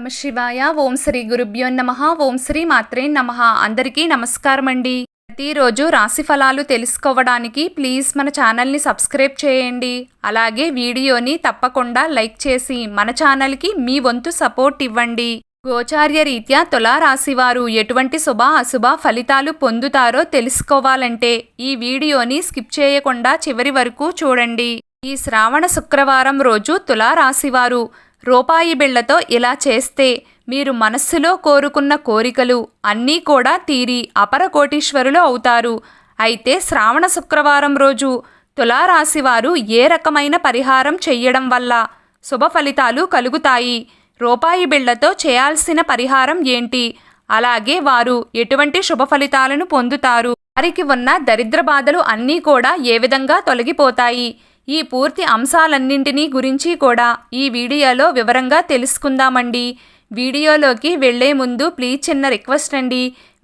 నమ శివాయ. ఓం శ్రీ గురుభ్యో నమః. ఓం శ్రీ మాత్రే నమః. అందరికీ నమస్కారం అండి. ప్రతిరోజు రాశి ఫలాలు తెలుసుకోవడానికి ప్లీజ్ మన ఛానల్ని సబ్స్క్రైబ్ చేయండి. అలాగే వీడియోని తప్పకుండా లైక్ చేసి మన ఛానల్కి మీ వంతు సపోర్ట్ ఇవ్వండి. గోచార్య రీత్యా తులారాశివారు ఎటువంటి శుభ అశుభ ఫలితాలు పొందుతారో తెలుసుకోవాలంటే ఈ వీడియోని స్కిప్ చేయకుండా చివరి వరకు చూడండి. ఈ శ్రావణ శుక్రవారం రోజు తులారాశివారు రూపాయి బిళ్లతో ఇలా చేస్తే మీరు మనస్సులో కోరుకున్న కోరికలు అన్నీ కూడా తీరి అపర కోటీశ్వరులు అవుతారు. అయితే శ్రావణ శుక్రవారం రోజు తులారాశివారు ఏ రకమైన పరిహారం చెయ్యడం వల్ల శుభ ఫలితాలు కలుగుతాయి, రూపాయి బిళ్లతో చేయాల్సిన పరిహారం ఏంటి, అలాగే వారు ఎటువంటి శుభ ఫలితాలను పొందుతారు, వారికి ఉన్న దరిద్ర బాధలు అన్నీ కూడా ఏ విధంగా తొలగిపోతాయి, ఈ పూర్తి అంశాలన్నింటినీ గురించి కూడా ఈ వీడియోలో వివరంగా తెలుసుకుందామండి. వీడియోలోకి వెళ్లే ముందు ప్లీజ్ చిన్న రిక్వెస్ట్ అండి,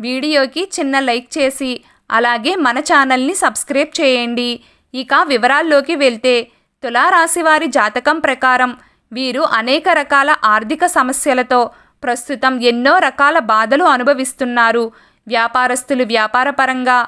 వీడియోకి చిన్న లైక్ చేసి అలాగే మన ఛానల్ని సబ్స్క్రైబ్ చేయండి. ఇక వివరాల్లోకి వెళ్తే తులారాశి వారి జాతకం ప్రకారం వీరు అనేక రకాల ఆర్థిక సమస్యలతో ప్రస్తుతం ఎన్నో రకాల బాధలు అనుభవిస్తున్నారు. వ్యాపారస్తులు వ్యాపారపరంగా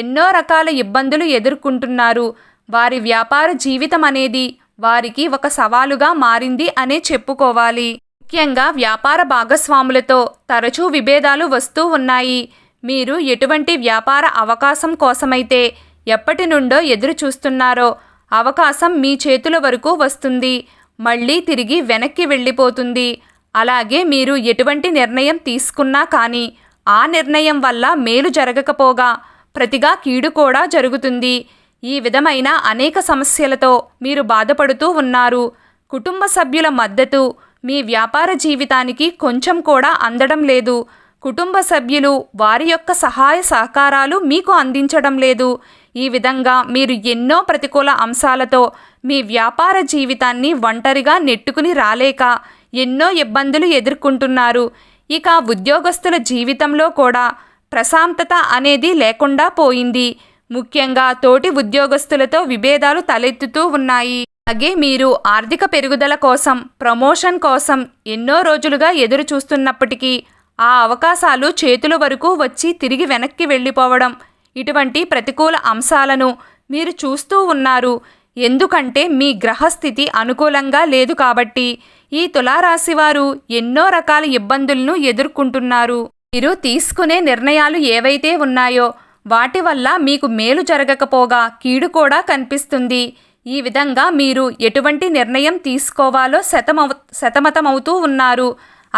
ఎన్నో రకాల ఇబ్బందులు ఎదుర్కొంటున్నారు. వారి వ్యాపార జీవితం అనేది వారికి ఒక సవాలుగా మారింది అనే చెప్పుకోవాలి. ముఖ్యంగా వ్యాపార భాగస్వాములతో తరచూ విభేదాలు వస్తూ ఉన్నాయి. మీరు ఎటువంటి వ్యాపార అవకాశం కోసమైతే ఎప్పటి నుండో ఎదురు చూస్తున్నారో అవకాశం మీ చేతుల వరకు వస్తుంది, మళ్ళీ తిరిగి వెనక్కి వెళ్ళిపోతుంది. అలాగే మీరు ఎటువంటి నిర్ణయం తీసుకున్నా కానీ ఆ నిర్ణయం వల్ల మేలు జరగకపోగా ప్రతిగా కీడు కూడా జరుగుతుంది. ఈ విధమైన అనేక సమస్యలతో మీరు బాధపడుతూ ఉన్నారు. కుటుంబ సభ్యుల మద్దతు మీ వ్యాపార జీవితానికి కొంచెం కూడా అందడం లేదు. కుటుంబ సభ్యులు వారి యొక్క సహాయ సహకారాలు మీకు అందించడం లేదు. ఈ విధంగా మీరు ఎన్నో ప్రతికూల అంశాలతో మీ వ్యాపార జీవితాన్ని ఒంటరిగా నెట్టుకుని రాలేక ఎన్నో ఇబ్బందులు ఎదుర్కొంటున్నారు. ఇక ఉద్యోగస్తుల జీవితంలో కూడా ప్రశాంతత అనేది లేకుండా పోయింది. ముఖ్యంగా తోటి ఉద్యోగస్తులతో విభేదాలు తలెత్తుతూ ఉన్నాయి. అలాగే మీరు ఆర్థిక పెరుగుదల కోసం, ప్రమోషన్ కోసం ఎన్నో రోజులుగా ఎదురు చూస్తున్నప్పటికీ ఆ అవకాశాలు చేతుల వరకు వచ్చి తిరిగి వెనక్కి వెళ్ళిపోవడం, ఇటువంటి ప్రతికూల అంశాలను మీరు చూస్తూ ఉన్నారు. ఎందుకంటే మీ గ్రహస్థితి అనుకూలంగా లేదు కాబట్టి ఈ తులారాశివారు ఎన్నో రకాల ఇబ్బందులను ఎదుర్కొంటున్నారు. మీరు తీసుకునే నిర్ణయాలు ఏవైతే ఉన్నాయో వాటి వల్ల మీకు మేలు జరగకపోగా కీడు కూడా కనిపిస్తుంది. ఈ విధంగా మీరు ఎటువంటి నిర్ణయం తీసుకోవాలో సతమతమవుతూ ఉన్నారు.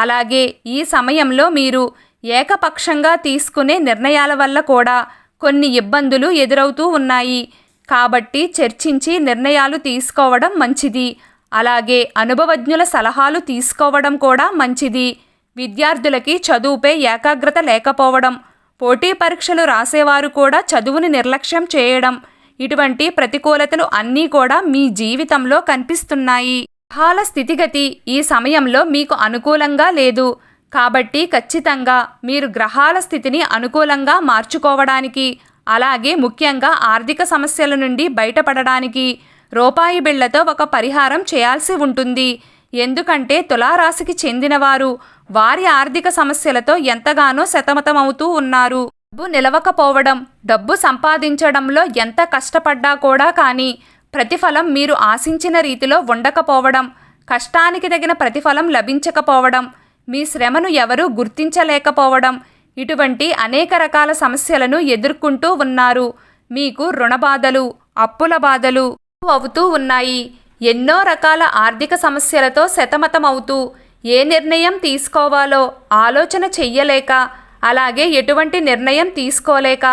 అలాగే ఈ సమయంలో మీరు ఏకపక్షంగా తీసుకునే నిర్ణయాల వల్ల కూడా కొన్ని ఇబ్బందులు ఎదురవుతూ ఉన్నాయి. కాబట్టి చర్చించి నిర్ణయాలు తీసుకోవడం మంచిది. అలాగే అనుభవజ్ఞుల సలహాలు తీసుకోవడం కూడా మంచిది. విద్యార్థులకి చదువుపై ఏకాగ్రత లేకపోవడం, పోటీ పరీక్షలు రాసేవారు కూడా చదువుని నిర్లక్ష్యం చేయడం, ఇటువంటి ప్రతికూలతలు అన్నీ కూడా మీ జీవితంలో కనిపిస్తున్నాయి. గ్రహాల స్థితిగతి ఈ సమయంలో మీకు అనుకూలంగా లేదు. కాబట్టి ఖచ్చితంగా మీరు గ్రహాల స్థితిని అనుకూలంగా మార్చుకోవడానికి, అలాగే ముఖ్యంగా ఆర్థిక సమస్యల నుండి బయటపడడానికి రూపాయి బిళ్లతో ఒక పరిహారం చేయాల్సి ఉంటుంది. ఎందుకంటే తులారాశికి చెందినవారు వారి ఆర్థిక సమస్యలతో ఎంతగానో సతమతమవుతూ ఉన్నారు. డబ్బు నిలవకపోవడం, డబ్బు సంపాదించడంలో ఎంత కష్టపడ్డా కూడా కానీ ప్రతిఫలం మీరు ఆశించిన రీతిలో ఉండకపోవడం, కష్టానికి తగిన ప్రతిఫలం లభించకపోవడం, మీ శ్రమను ఎవరూ గుర్తించలేకపోవడం, ఇటువంటి అనేక రకాల సమస్యలను ఎదుర్కొంటూ ఉన్నారు. మీకు రుణ బాధలు, అప్పుల బాధలు అవుతూ ఉన్నాయి. ఎన్నో రకాల ఆర్థిక సమస్యలతో సతమతమవుతూ ఏ నిర్ణయం తీసుకోవాలో ఆలోచన చెయ్యలేక, అలాగే ఎటువంటి నిర్ణయం తీసుకోలేక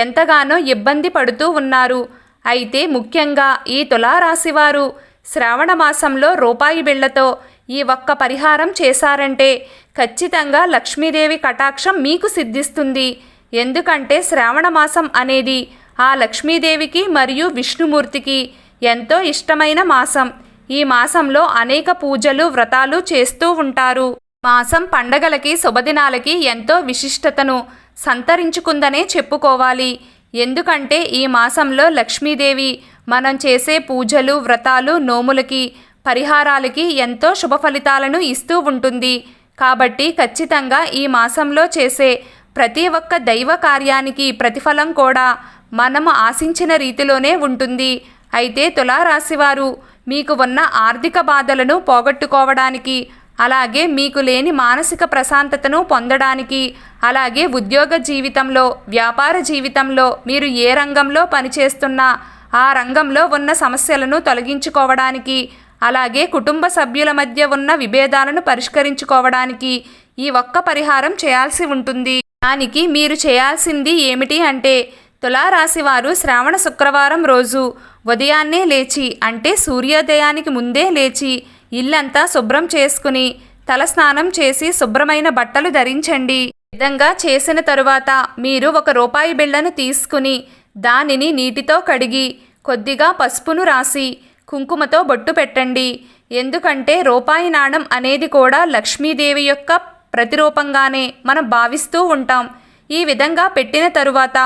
ఎంతగానో ఇబ్బంది పడుతూ ఉన్నారు. అయితే ముఖ్యంగా ఈ తులారాశివారు శ్రావణ మాసంలో రూపాయి బిళ్లతో ఈ ఒక్క పరిహారం చేశారంటే ఖచ్చితంగా లక్ష్మీదేవి కటాక్షం మీకు సిద్ధిస్తుంది. ఎందుకంటే శ్రావణ మాసం అనేది ఆ లక్ష్మీదేవికి మరియు విష్ణుమూర్తికి ఎంతో ఇష్టమైన మాసం. ఈ మాసంలో అనేక పూజలు వ్రతాలు చేస్తూ ఉంటారు. మాసం పండగలకి శుభదినాలకి ఎంతో విశిష్టతను సంతరించుకుందనే చెప్పుకోవాలి. ఎందుకంటే ఈ మాసంలో లక్ష్మీదేవి మనం చేసే పూజలు వ్రతాలు నోములకి పరిహారాలకి ఎంతో శుభ ఫలితాలను ఇస్తూ ఉంటుంది. కాబట్టి ఖచ్చితంగా ఈ మాసంలో చేసే ప్రతి ఒక్క దైవ కార్యానికి ప్రతిఫలం కూడా మనము ఆశించిన రీతిలోనే ఉంటుంది. అయితే తులారాశివారు మీకు ఉన్న ఆర్థిక బాధలను పోగొట్టుకోవడానికి, అలాగే మీకు లేని మానసిక ప్రశాంతతను పొందడానికి, అలాగే ఉద్యోగ జీవితంలో, వ్యాపార జీవితంలో మీరు ఏ రంగంలో పనిచేస్తున్నా ఆ రంగంలో ఉన్న సమస్యలను తొలగించుకోవడానికి, అలాగే కుటుంబ సభ్యుల మధ్య ఉన్న విభేదాలను పరిష్కరించుకోవడానికి ఈ ఒక్క పరిహారం చేయాల్సి ఉంటుంది. దానికి మీరు చేయాల్సింది ఏమిటి అంటే, తులారాశివారు శ్రావణ శుక్రవారం రోజు ఉదయాన్నే లేచి, అంటే సూర్యోదయానికి ముందే లేచి ఇల్లంతా శుభ్రం చేసుకుని తలస్నానం చేసి శుభ్రమైన బట్టలు ధరించండి. ఈ విధంగా చేసిన తరువాత మీరు ఒక రూపాయి బిళ్ళను తీసుకుని దానిని నీటితో కడిగి కొద్దిగా పసుపును రాసి కుంకుమతో బొట్టు పెట్టండి. ఎందుకంటే రూపాయి నాణం అనేది కూడా లక్ష్మీదేవి యొక్క ప్రతిరూపంగానే మనం భావిస్తూ ఉంటాం. ఈ విధంగా పెట్టిన తరువాత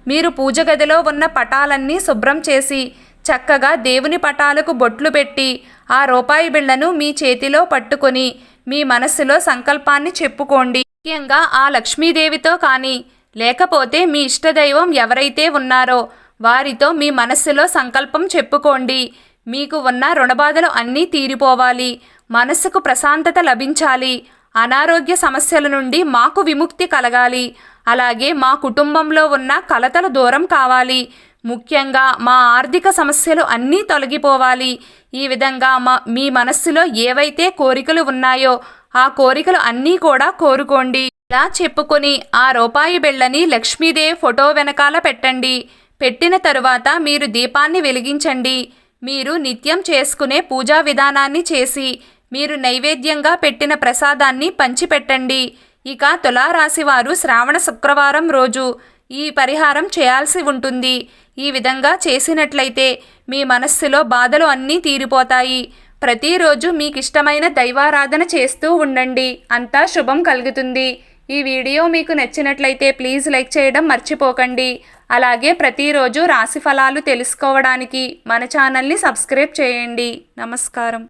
మీరు పూజ గదిలో ఉన్న పటాలన్నీ శుభ్రం చేసి చక్కగా దేవుని పటాలకు బొట్లు పెట్టి ఆ రూపాయి బిళ్ళను మీ చేతిలో పట్టుకొని మీ మనస్సులో సంకల్పాన్ని చెప్పుకోండి. ముఖ్యంగా ఆ లక్ష్మీదేవితో కానీ లేకపోతే మీ ఇష్టదైవం ఎవరైతే ఉన్నారో వారితో మీ మనస్సులో సంకల్పం చెప్పుకోండి. మీకు ఉన్న రుణబాధలు అన్నీ తీరిపోవాలి, మనస్సుకు ప్రశాంతత లభించాలి, అనారోగ్య సమస్యల నుండి మాకు విముక్తి కలగాలి, అలాగే మా కుటుంబంలో ఉన్న కలతలు దూరం కావాలి, ముఖ్యంగా మా ఆర్థిక సమస్యలు అన్నీ తొలగిపోవాలి. ఈ విధంగా మీ మనస్సులో ఏవైతే కోరికలు ఉన్నాయో ఆ కోరికలు అన్నీ కూడా కోరుకోండి. ఇలా చెప్పుకొని ఆ రూపాయి బిళ్ళని లక్ష్మీదేవి ఫోటో వెనకాల పెట్టండి. పెట్టిన తరువాత మీరు దీపాన్ని వెలిగించండి. మీరు నిత్యం చేసుకునే పూజా విధానాన్ని చేసి మీరు నైవేద్యంగా పెట్టిన ప్రసాదాన్ని పంచిపెట్టండి. ఇక తులారాశివారు శ్రావణ శుక్రవారం రోజు ఈ పరిహారం చేయాల్సి ఉంటుంది. ఈ విధంగా చేసినట్లయితే మీ మనస్సులో బాధలు అన్నీ తీరిపోతాయి. ప్రతిరోజు మీకు ఇష్టమైన దైవారాధన చేస్తూ ఉండండి. అంతా శుభం కలుగుతుంది. ఈ వీడియో మీకు నచ్చినట్లయితే ప్లీజ్ లైక్ చేయడం మర్చిపోకండి. అలాగే ప్రతిరోజు రాశి ఫలాలు తెలుసుకోవడానికి మన ఛానల్ని సబ్స్క్రైబ్ చేయండి. నమస్కారం.